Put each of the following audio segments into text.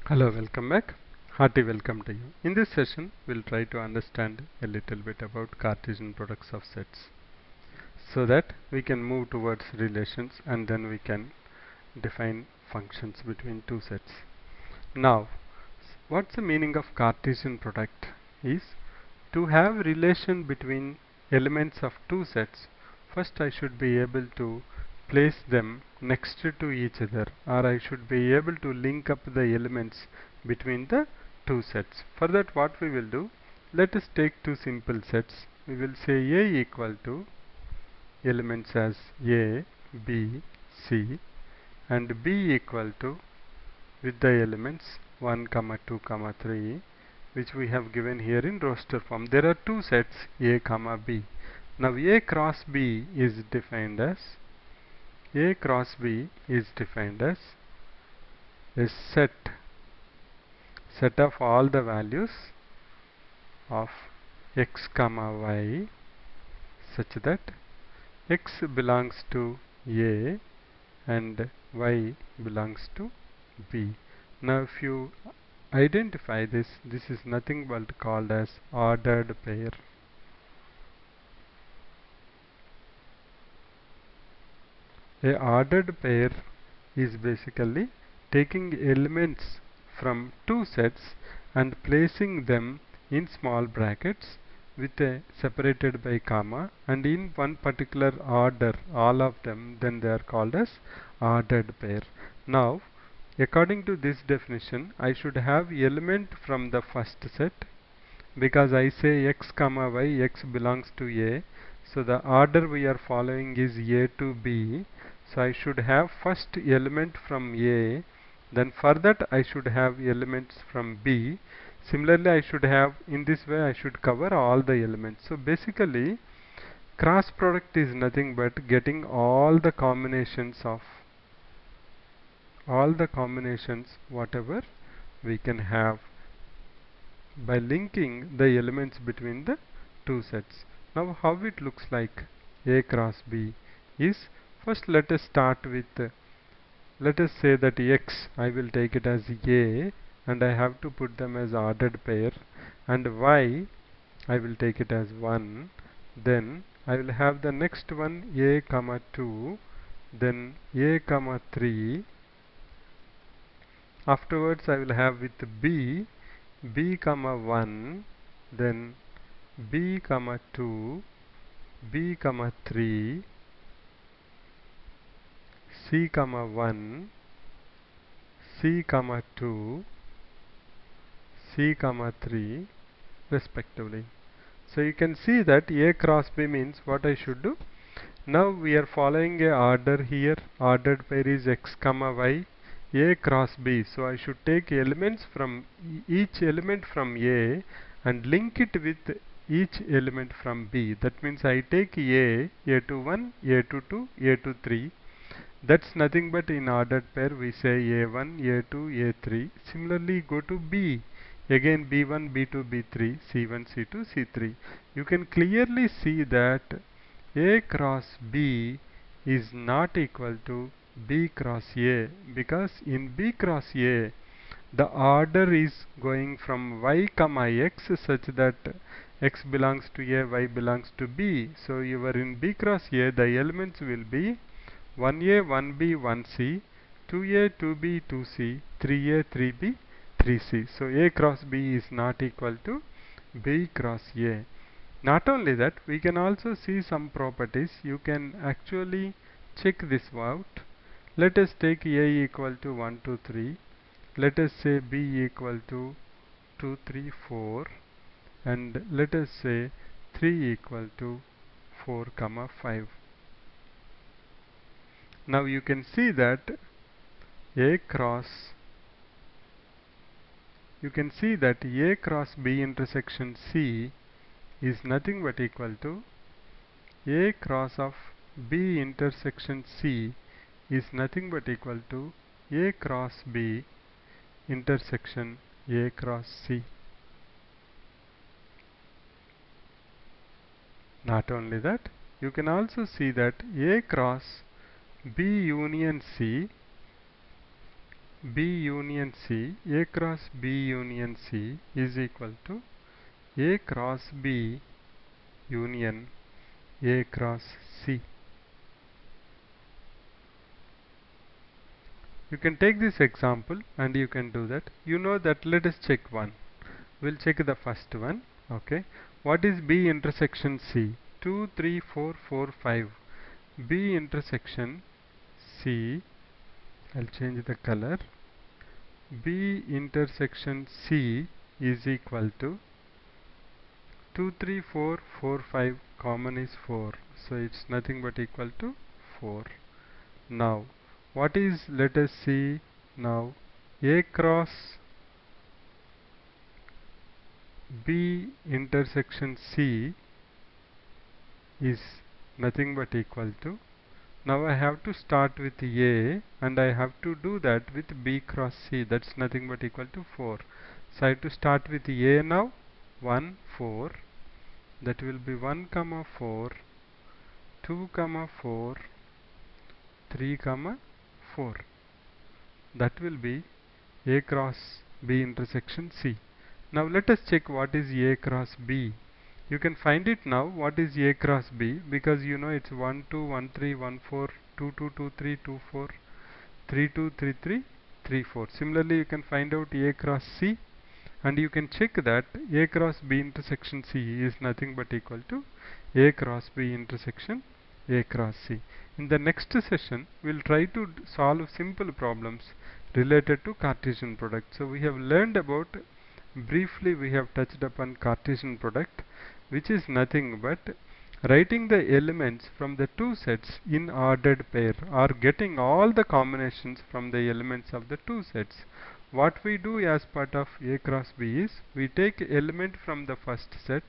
Hello, welcome back. Hearty welcome to you. In this session, we'll try to understand a little bit about Cartesian products of sets so that we can move towards relations and then we can define functions between two sets. Now, what's the meaning of Cartesian product is to have relation between elements of two sets. First, I should be able to place them next to each other, or I should be able to link up the elements between the two sets. For that, what we will do, let us take two simple sets. We will say A equal to elements as A, B, C, and B equal to with the elements 1, 2, 3, which we have given here in roster form. There are two sets A, B. Now A cross B is defined as a set of all the values of x, y such that x belongs to A and y belongs to B. Now if you identify this, this is nothing but called as ordered pair. A ordered pair is basically taking elements from two sets and placing them in small brackets with a separated by comma and in one particular order all of them, then they are called as ordered pair. Now according to this definition, I should have element from the first set because I say x, y, x belongs to A. So the order we are following is A to B. So I should have first element from A, then for that I should have elements from B. Similarly, I should have, in this way I should cover all the elements. So basically, cross product is nothing but getting all the combinations whatever we can have by linking the elements between the two sets. Now how it looks like A cross B is, first let us start with let us say that x I will take it as A and I have to put them as ordered pair, and y I will take it as 1. Then I will have the next one A, 2, then A, 3. Afterwards I will have with B, 1, then B, 2, B, 3, C, 1, C, 2, C, 3 respectively. So you can see that A cross B means what I should do. Now we are following a order here. Ordered pair is x, y, A cross B. So I should take elements from each element from A and link it with each element from B. That means I take A to 1, A to 2, A to 3. That's nothing but in ordered pair we say A1, A2, A3. Similarly go to B. Again B1, B2, B3, C1, C2, C3. You can clearly see that A cross B is not equal to B cross A, because in B cross A the order is going from y, x such that x belongs to A, y belongs to B. So you are in B cross A, the elements will be 1A, 1B, 1C, 2A, 2B, 2C, 3A, 3B, 3C. So A cross B is not equal to B cross A. Not only that, we can also see some properties. You can actually check this out. Let us take A equal to 1, 2, 3. Let us say B equal to 2, 3, 4. And let us say 3 equal to 4, 5. Now you can see that A cross B intersection C is nothing but equal to A cross of B intersection C is nothing but equal to A cross B intersection A cross C. Not only that, you can also see that A cross B union C B union C, A cross B union C is equal to A cross B union A cross C. You can take this example and you can do that. You know that. Let us check one. We'll check the first one. Okay. What is B intersection C? 2, 3, 4, 4, 5. B intersection C. I'll change the color. B intersection C is equal to 2, 3, 4, 4, 5. Common is 4. So it's nothing but equal to 4. Now, what is, let us see now, A cross B intersection C is nothing but equal to, now I have to start with A and I have to do that with B cross C, that's nothing but equal to 4. So I have to start with A now, 1, 4, that will be 1, 4, 2, 4, 3, 4. That will be A cross B intersection C. Now let us check what is A cross B. You can find it now. What is A cross B? Because you know it's 1, 2, 1, 3, 1, 4, 2, 2, 2, 3, 2, 4, 3, 2, 3, 3, 3, 4. Similarly, you can find out A cross C, and you can check that A cross B intersection C is nothing but equal to A cross B intersection A cross C. In the next session, we'll try to solve simple problems related to Cartesian product. So we have learned about, briefly we have touched upon Cartesian product, which is nothing but writing the elements from the two sets in ordered pair, or getting all the combinations from the elements of the two sets. What we do as part of A cross B is, we take element from the first set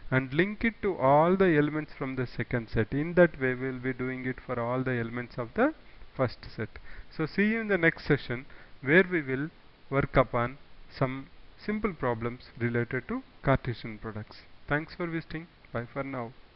and link it to all the elements from the second set. In that way we will be doing it for all the elements of the first set. So see you in the next session, where we will work upon some simple problems related to Cartesian products. Thanks for visiting. Bye for now.